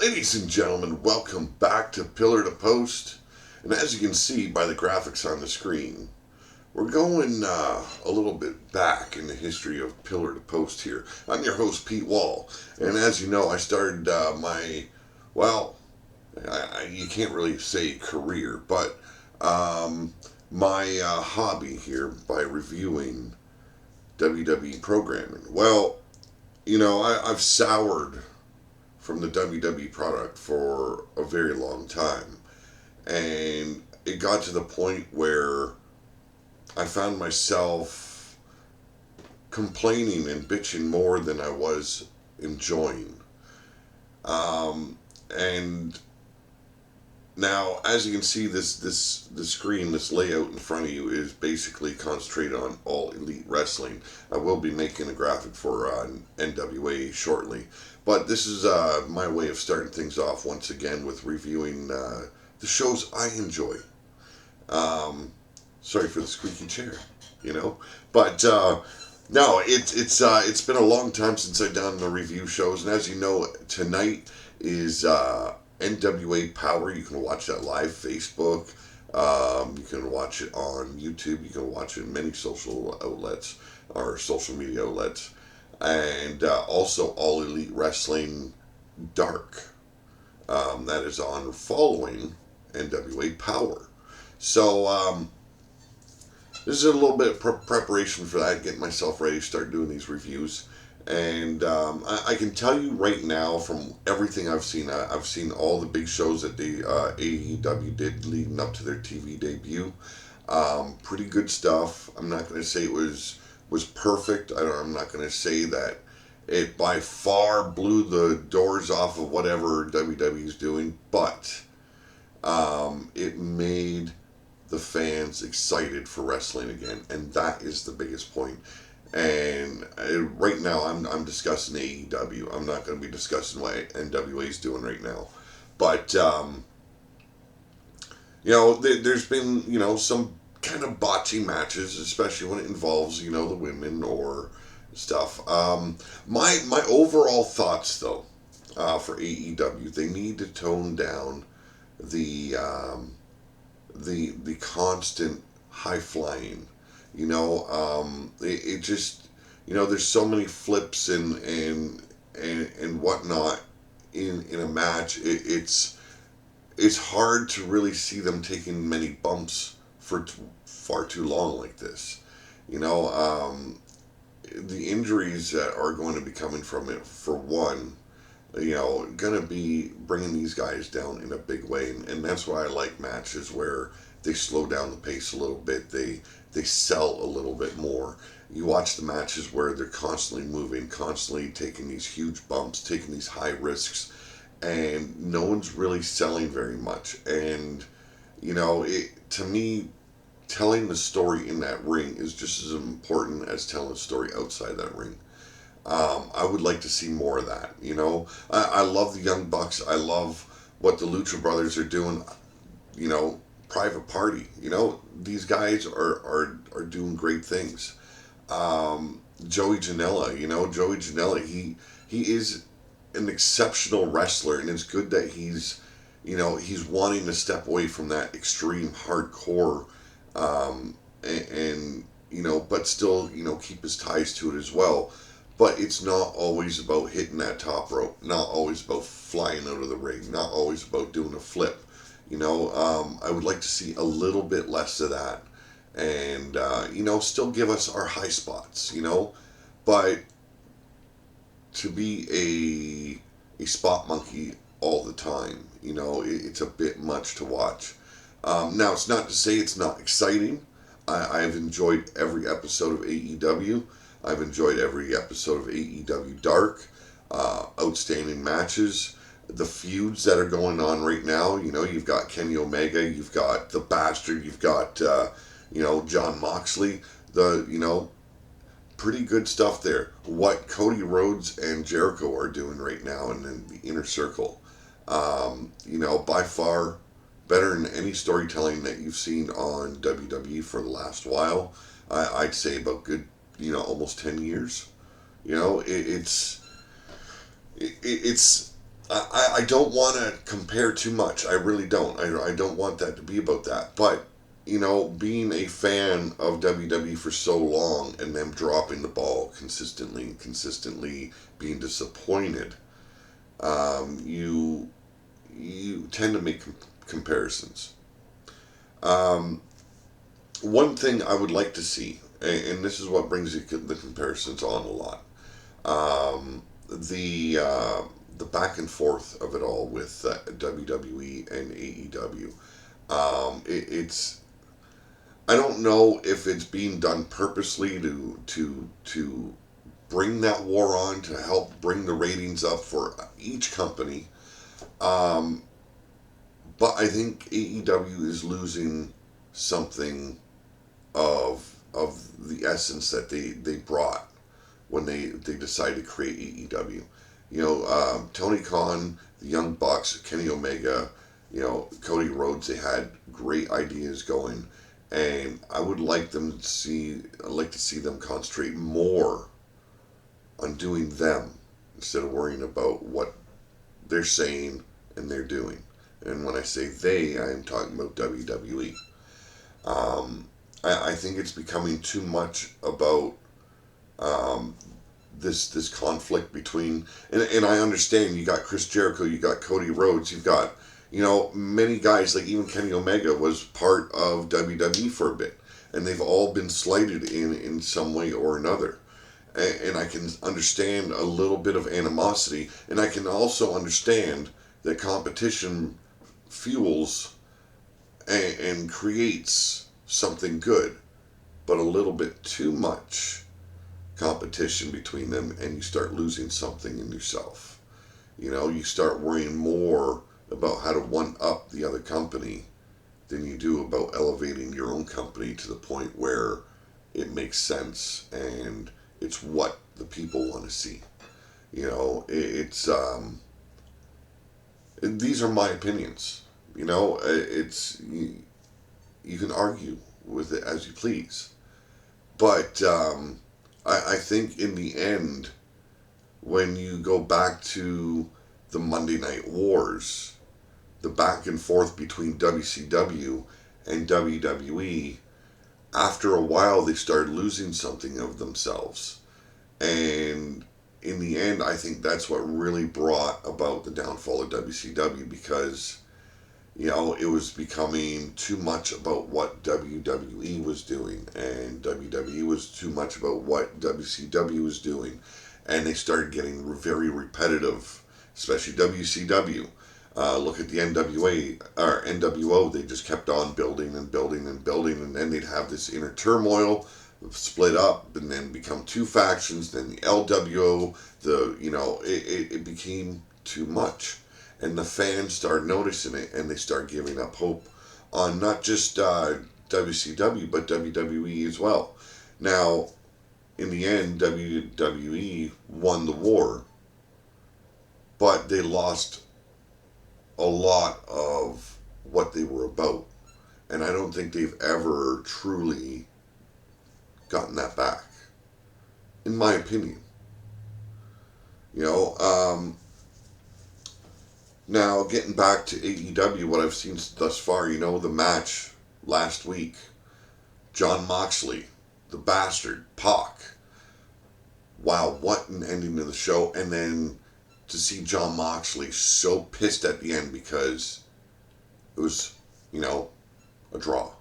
Ladies and gentlemen, welcome back to Pillar to Post. And as you can see by the graphics on the screen, we're going a little bit back in the history of Pillar to Post here. I'm your host, Pete Wall. And as you know, I started you can't really say career, but my hobby here by reviewing WWE programming. I've soured from the WWE product for a very long time. And it got to the point where I found myself complaining and bitching more than I was enjoying. And now, as you can see, the screen, this layout in front of you is basically concentrated on All Elite Wrestling. I will be making a graphic for NWA shortly, but this is my way of starting things off once again with reviewing the shows I enjoy. Sorry for the squeaky chair, but no, it's been a long time since I've done the review shows, and as you know, tonight is NWA Power. You can watch that live Facebook. You can watch it on YouTube. You can watch it in many social outlets or social media outlets. And also All Elite Wrestling Dark. That is on following NWA Power. So this is a little bit of preparation for that, getting myself ready to start doing these reviews. And I can tell you right now, from everything I've seen all the big shows that the AEW did leading up to their TV debut. Pretty good stuff. I'm not going to say it was perfect. I'm not going to say that it by far blew the doors off of whatever WWE is doing, but it made the fans excited for wrestling again, and that is the biggest point. And right now, I'm discussing AEW. I'm not going to be discussing what NWA is doing right now. But, there's been, some kind of botchy matches, especially when it involves, the women or stuff. My overall thoughts, though, for AEW, they need to tone down the constant high flying. It just, there's so many flips and whatnot in a match. It's hard to really see them taking many bumps for far too long like this. The injuries that are going to be coming from it, for one, going to be bringing these guys down in a big way. And that's why I like matches where they slow down the pace a little bit. They sell a little bit more. You watch the matches where they're constantly moving, constantly taking these huge bumps, taking these high risks, and no one's really selling very much. And, to me, telling the story in that ring is just as important as telling the story outside that ring. I would like to see more of that. I love the Young Bucks. I love what the Lucha Brothers are doing. Private Party. These guys are doing great things. Joey Janela. Joey Janela. He is an exceptional wrestler, and it's good that he's wanting to step away from that extreme hardcore, and but still keep his ties to it as well. But it's not always about hitting that top rope, not always about flying out of the ring, not always about doing a flip. I would like to see a little bit less of that, and still give us our high spots. But to be a spot monkey all the time, it's a bit much to watch. Now, it's not to say it's not exciting. I've enjoyed every episode of AEW. I've enjoyed every episode of AEW Dark. Outstanding matches. The feuds that are going on right now, you've got Kenny Omega, you've got The Bastard, you've got, John Moxley. Pretty good stuff there. What Cody Rhodes and Jericho are doing right now in the Inner Circle, by far better than any storytelling that you've seen on WWE for the last while. I'd say about good, almost 10 years. It's I don't want to compare too much. I really don't. I don't want that to be about that. But, being a fan of WWE for so long and them dropping the ball consistently and consistently being disappointed, you tend to make comparisons. Um, One thing I would like to see, and this is what brings the comparisons on a lot, the back and forth of it all with WWE and AEW. It's I don't know if it's being done purposely to bring that war on to help bring the ratings up for each company. Um, but I think AEW is losing something of the essence that they brought when they decided to create AEW. Tony Khan, the Young Bucks, Kenny Omega, Cody Rhodes, they had great ideas going, and I'd like to see them concentrate more on doing them instead of worrying about what they're saying and they're doing. And when I say they, I am talking about WWE. Um, I think it's becoming too much about um, this conflict between, and I understand you got Chris Jericho, you got Cody Rhodes, you've got many guys, like even Kenny Omega was part of WWE for a bit, and they've all been slighted in some way or another. And I can understand a little bit of animosity, and I can also understand that competition fuels and creates something good, but a little bit too much competition between them, and you start losing something in yourself. You start worrying more about how to one up the other company than you do about elevating your own company to the point where it makes sense and it's what the people want to see. These are my opinions. You can argue with it as you please, but I think in the end, when you go back to the Monday Night Wars, the back and forth between WCW and WWE, after a while they started losing something of themselves. And in the end, I think that's what really brought about the downfall of WCW, because it was becoming too much about what WWE was doing, and WWE was too much about what WCW was doing, and they started getting very repetitive, especially WCW. Look at the NWA or NWO; they just kept on building and building and building, and then they'd have this inner turmoil, split up, and then become two factions. Then the LWO, it became too much, and the fans start noticing it, and they start giving up hope on not just WCW but WWE as well. Now, in the end, WWE won the war, but they lost a lot of what they were about, and I don't think they've ever truly gotten that back, in my opinion. You know, Now, getting back to AEW, what I've seen thus far, the match last week, Jon Moxley, the Bastard, Pac. Wow, what an ending to the show. And then to see Jon Moxley so pissed at the end because it was, a draw.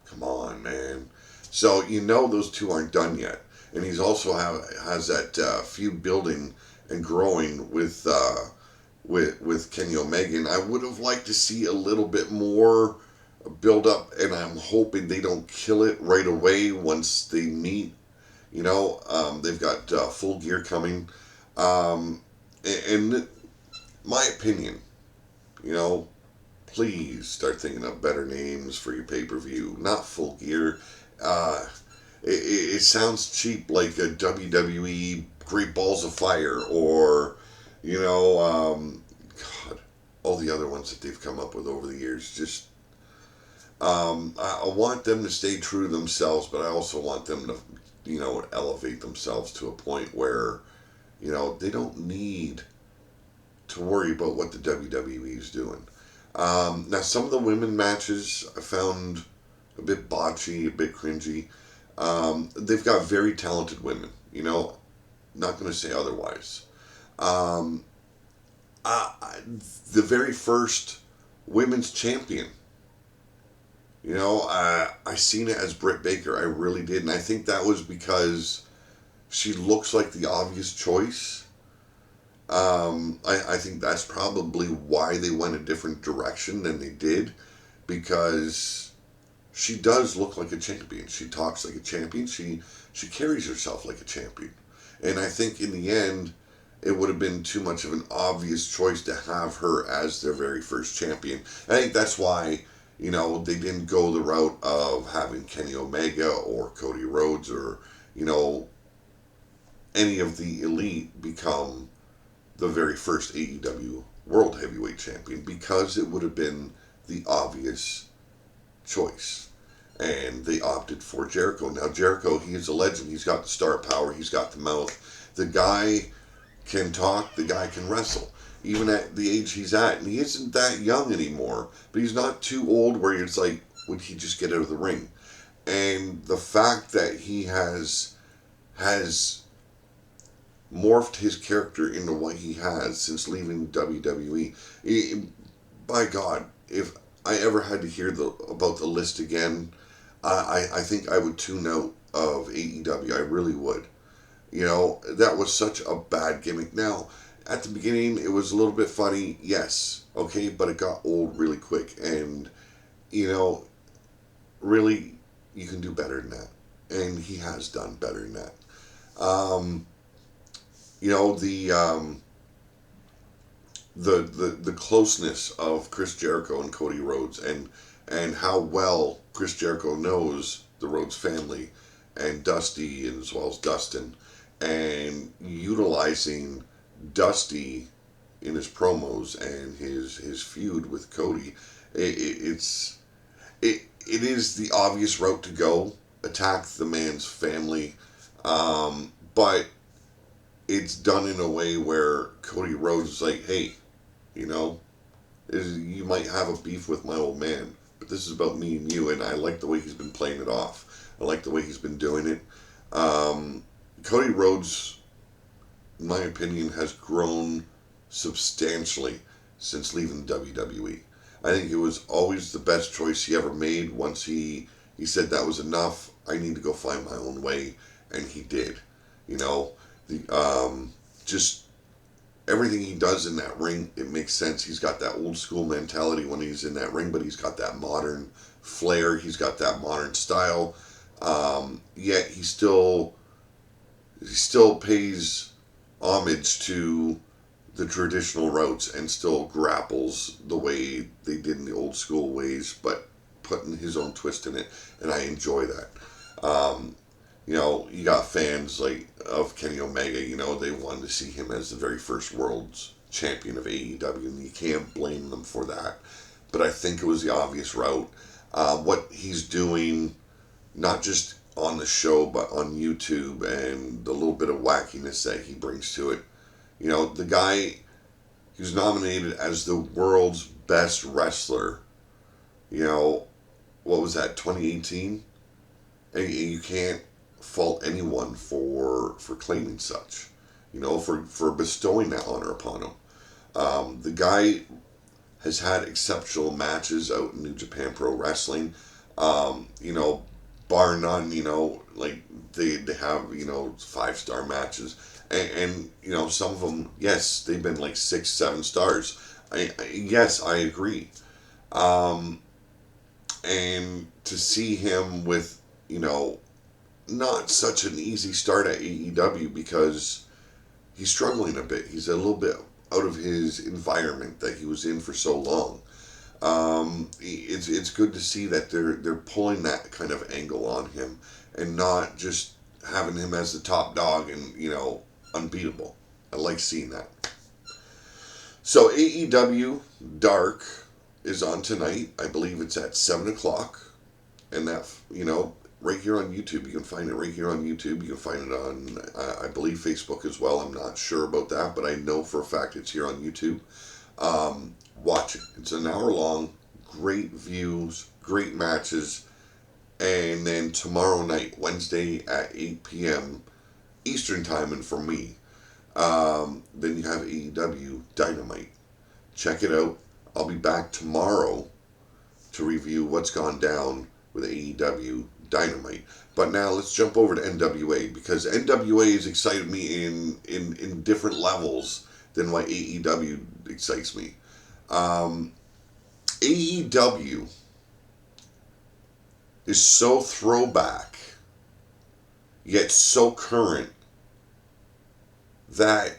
Come on, man. So, those two aren't done yet. And he's also has that feud building and growing with Kenny Omega. And I would have liked to see a little bit more build up, and I'm hoping they don't kill it right away once they meet. They've got Full Gear coming. And my opinion, please start thinking of better names for your pay-per-view. Not Full Gear. It sounds cheap, like a WWE Great Balls of Fire, or God, all the other ones that they've come up with over the years. Just I want them to stay true to themselves, but I also want them to elevate themselves to a point where they don't need to worry about what the WWE is doing. Now, some of the women matches I found a bit botchy, a bit cringy. They've got very talented women, not going to say otherwise. Um, the very first women's champion, I seen it as Britt Baker. I really did. And I think that was because she looks like the obvious choice. I think that's probably why they went a different direction than they did, because she does look like a champion. She talks like a champion. She carries herself like a champion. And I think in the end, it would have been too much of an obvious choice to have her as their very first champion. I think that's why, they didn't go the route of having Kenny Omega or Cody Rhodes or, any of the elite become the very first AEW World Heavyweight Champion, because it would have been the obvious choice. And they opted for Jericho. Now, Jericho, he is a legend. He's got the star power. He's got the mouth. The guy can talk. The guy can wrestle. Even at the age he's at. And he isn't that young anymore. But he's not too old where it's like, would he just get out of the ring? And the fact that he has morphed his character into what he has since leaving WWE. By God, if I ever had to hear about the list again, I think I would tune out of AEW. I really would. That was such a bad gimmick. Now, at the beginning, it was a little bit funny, yes, okay, but it got old really quick. And, really, you can do better than that. And he has done better than that. The closeness of Chris Jericho and Cody Rhodes, and how well Chris Jericho knows the Rhodes family and Dusty, as well as Dustin, and utilizing Dusty in his promos and his feud with Cody. It is the obvious route to go, attack the man's family, but it's done in a way where Cody Rhodes is like, hey, you might have a beef with my old man, but this is about me and you, and I like the way he's been playing it off. I like the way he's been doing it. Cody Rhodes, in my opinion, has grown substantially since leaving WWE. I think it was always the best choice he ever made. Once he said that was enough, I need to go find my own way, and he did. Just everything he does in that ring, it makes sense. He's got that old school mentality when he's in that ring, but he's got that modern flair. He's got that modern style. Yet he still pays homage to the traditional routes and still grapples the way they did in the old school ways, but putting his own twist in it, and I enjoy that. You got fans like of Kenny Omega, they wanted to see him as the very first world's champion of AEW, and you can't blame them for that. But I think it was the obvious route. What he's doing, not just on the show, but on YouTube, and the little bit of wackiness that he brings to it. The guy, he was nominated as the world's best wrestler. What was that, 2018? And you can't fault anyone for claiming such, for bestowing that honor upon him. The guy has had exceptional matches out in New Japan Pro Wrestling. Bar none, like they have, 5-star matches. And some of them, yes, they've been like 6, 7 stars. Yes, I agree. And to see him with, not such an easy start at AEW, because he's struggling a bit. He's a little bit out of his environment that he was in for so long. It's good to see that they're pulling that kind of angle on him and not just having him as the top dog and unbeatable. I like seeing that. So AEW Dark is on tonight. I believe it's at 7 o'clock, and that right here on YouTube. You can find it right here on YouTube. You can find it on, I believe, Facebook as well. I'm not sure about that, but I know for a fact it's here on YouTube. Watch it. It's an hour long, great views, great matches. And then tomorrow night, Wednesday at 8 p.m. Eastern Time, and for me, then you have AEW Dynamite. Check it out. I'll be back tomorrow to review what's gone down with AEW Dynamite. But now let's jump over to NWA, because NWA has excited me in different levels than what AEW excites me. AEW is so throwback, yet so current, that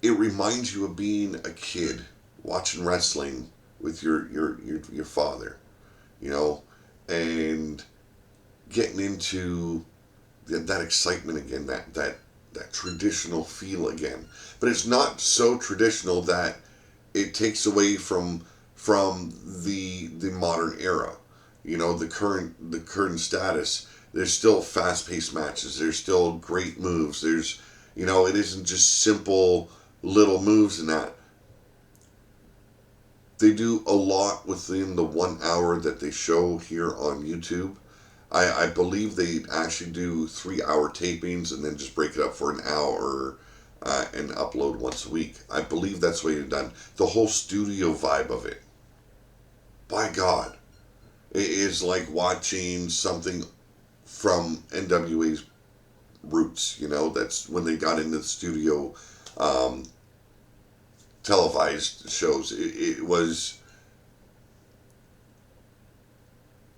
it reminds you of being a kid watching wrestling with your father, you know, and getting into that excitement again, that traditional feel again. But it's not so traditional that it takes away from the modern era, you know, the current status. There's still fast-paced matches. There's still great moves. There's, you know, it isn't just simple little moves and that. They do a lot within the 1 hour that they show here on YouTube. I believe they actually do 3-hour tapings and then just break it up for an hour and upload once a week. I believe that's the way it's done. The whole studio vibe of it, by God, it is like watching something from NWA's roots. You know, that's when they got into the studio televised shows. It was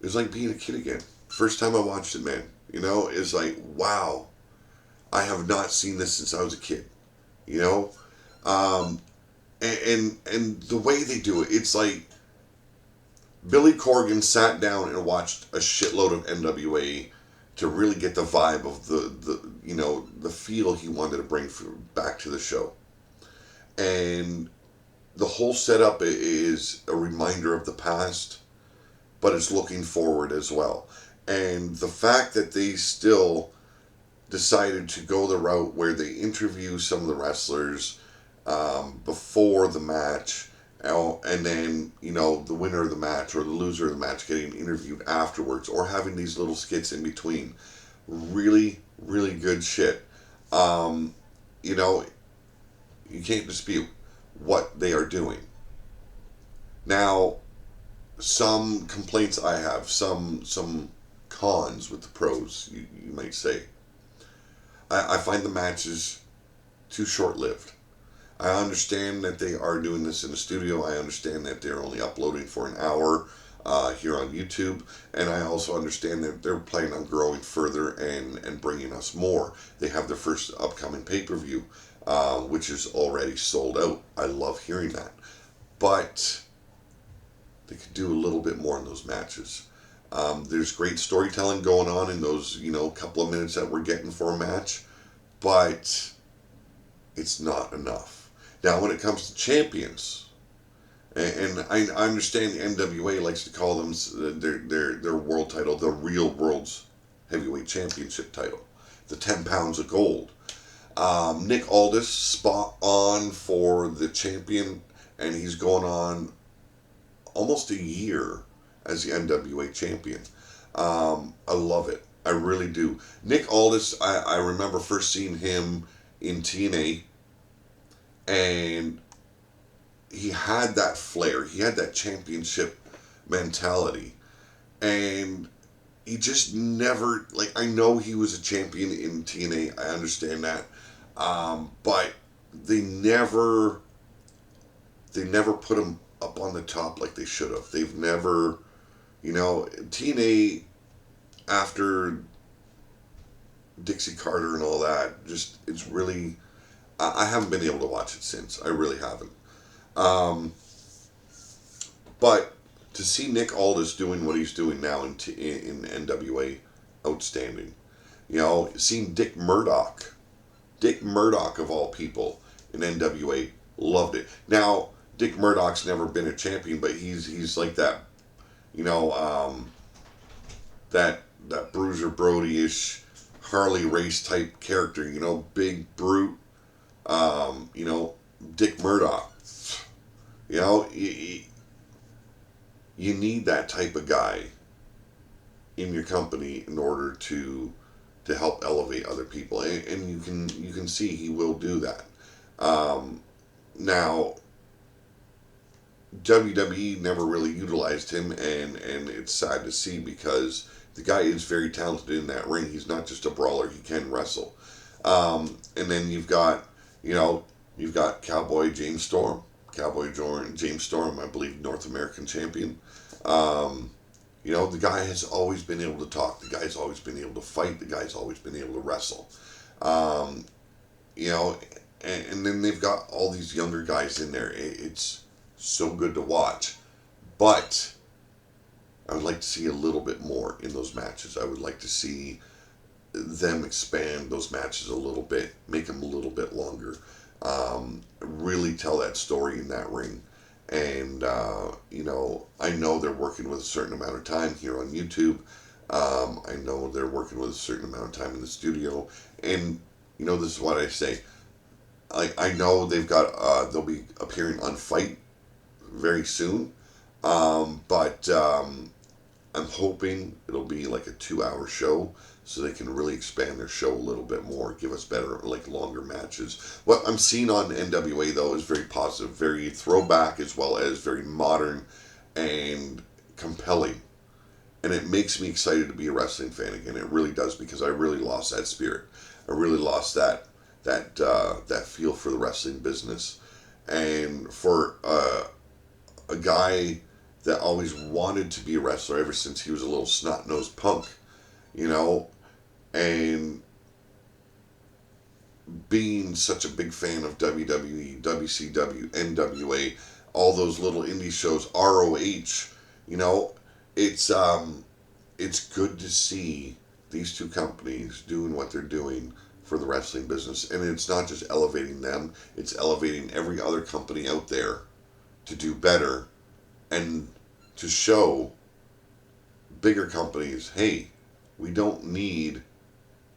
like being a kid again. First time I watched it, man, you know, it's like, wow, I have not seen this since I was a kid, you know, and the way they do it, it's like Billy Corgan sat down and watched a shitload of NWA to really get the vibe of the you know, the feel he wanted to bring back to the show. And the whole setup is a reminder of the past, but it's looking forward as well. And the fact that they still decided to go the route where they interview some of the wrestlers before the match, and then, you know, the winner of the match or the loser of the match getting interviewed afterwards, or having these little skits in between. Really, really good shit. You know, you can't dispute what they are doing. Now, some complaints I have, some cons with the pros, you might say. I find the matches too short-lived. I understand that they are doing this in the studio. I understand that they're only uploading for an hour here on YouTube. And I also understand that they're planning on growing further and bringing us more. They have their first upcoming pay-per-view, which is already sold out. I love hearing that. But they could do a little bit more in those matches. There's great storytelling going on in those, you know, couple of minutes that we're getting for a match, but it's not enough. Now, when it comes to champions, and I understand the NWA likes to call them their world title, the real world's heavyweight championship title, the 10 pounds of gold. Nick Aldis, spot on for the champion, and he's going on almost a year as the NWA champion. I love it. I really do. Nick Aldis, I remember first seeing him in TNA, and he had that flair. He had that championship mentality. And he just never, like, I know he was a champion in TNA. I understand that. But they never put him up on the top like they should have. They've never, you know, TNA after Dixie Carter and all that, just, it's really, I haven't been able to watch it since. I really haven't. But to see Nick Aldis doing what he's doing now in NWA, outstanding. You know, seeing Dick Murdoch of all people in NWA, loved it. Now, Dick Murdoch's never been a champion, but he's like that, you know, that Bruiser Brody-ish Harley Race type character, big brute, Dick Murdoch. You need that type of guy in your company in order to help elevate other people, and you can see he will do that. Now, WWE never really utilized him, and it's sad to see because the guy is very talented in that ring. He's not just a brawler; he can wrestle. And then you've got Cowboy James Storm, James Storm, I believe North American champion. The guy has always been able to talk. The guy's always been able to fight. The guy's always been able to wrestle. Um, and then they've got all these younger guys in there. It's so good to watch. But I would like to see a little bit more in those matches. I would like to see them expand those matches a little bit, make them a little bit longer, really tell that story in that ring. And, I know they're working with a certain amount of time here on YouTube. I know they're working with a certain amount of time in the studio. And, this is what I say. I know they'll be appearing on Fight very soon. But I'm hoping it'll be like a 2-hour show so they can really expand their show a little bit more, give us better, longer matches. What I'm seeing on NWA, though, is very positive, very throwback, as well as very modern and compelling. And it makes me excited to be a wrestling fan again. It really does, because I really lost that spirit. I really lost that feel for the wrestling business. And for a guy that always wanted to be a wrestler ever since he was a little snot-nosed punk, and being such a big fan of WWE, WCW, NWA, all those little indie shows, ROH, it's good to see these two companies doing what they're doing for the wrestling business. And it's not just elevating them, it's elevating every other company out there to do better and to show bigger companies, hey, we don't need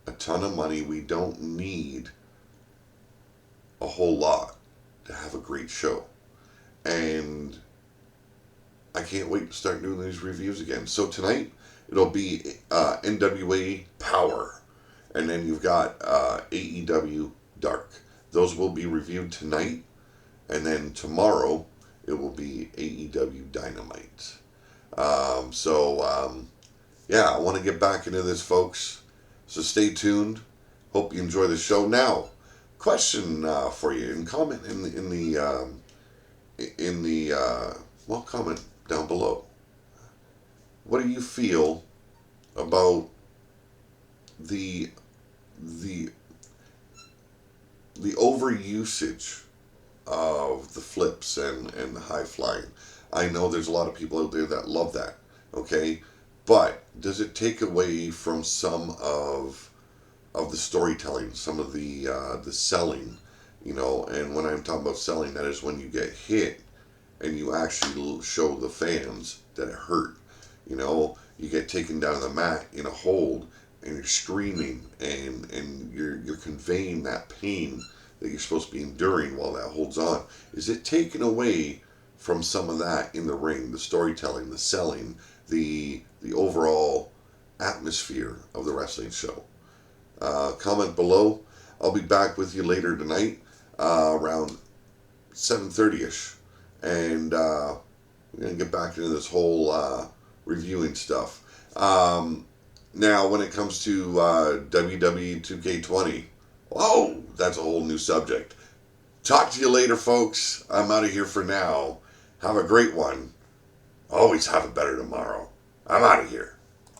a ton of money, we don't need a whole lot to have a great show. And I can't wait to start doing these reviews again. So tonight, it'll be NWA Power. And then you've got AEW Dark. Those will be reviewed tonight. And then tomorrow, it will be AEW Dynamite. I want to get back into this, folks. So stay tuned. Hope you enjoy the show. Now, question for you, and comment comment down below. What do you feel about the overusage of the flips and the high flying? I know there's a lot of people out there that love that, okay? But does it take away from some of the storytelling, some of the selling, and when I'm talking about selling, that is when you get hit and you actually show the fans that it hurt. You get taken down to the mat in a hold and you're screaming and you're conveying that pain that you're supposed to be enduring while that holds on. Is it taken away from some of that in the ring, the storytelling, the selling, the overall atmosphere of the wrestling show? Comment below. I'll be back with you later tonight, around 7:30ish, and we're gonna get back into this whole reviewing stuff. Now, when it comes to WWE 2K20, that's a whole new subject. Talk to you later, folks. I'm out of here for now. Have a great one. Always have a better tomorrow. I'm out of here.